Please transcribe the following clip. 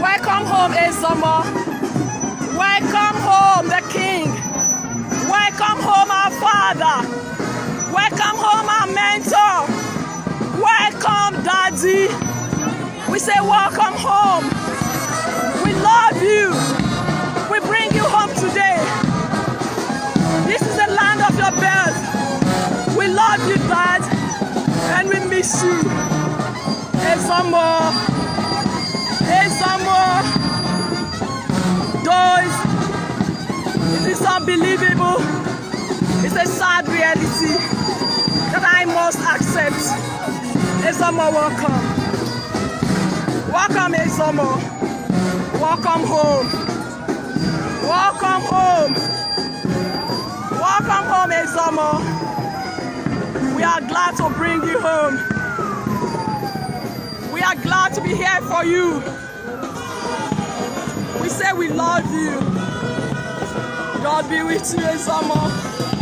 Welcome home, Ezomo. Welcome home, the King. Welcome home, our Father. Welcome home, our mentor. Welcome, Daddy. We say welcome home. We love you. We bring you home today. This is the land of your birth. We love you, Dad, and we miss you. Ezomo. Ezomo, though it is unbelievable, it's a sad reality that I must accept. Ezomo, welcome. Welcome, Ezomo. Welcome home. Welcome home. Welcome home, Ezomo. We are glad to bring you home. We are glad to be here for you. We say we love you. God be with you, Ezomo.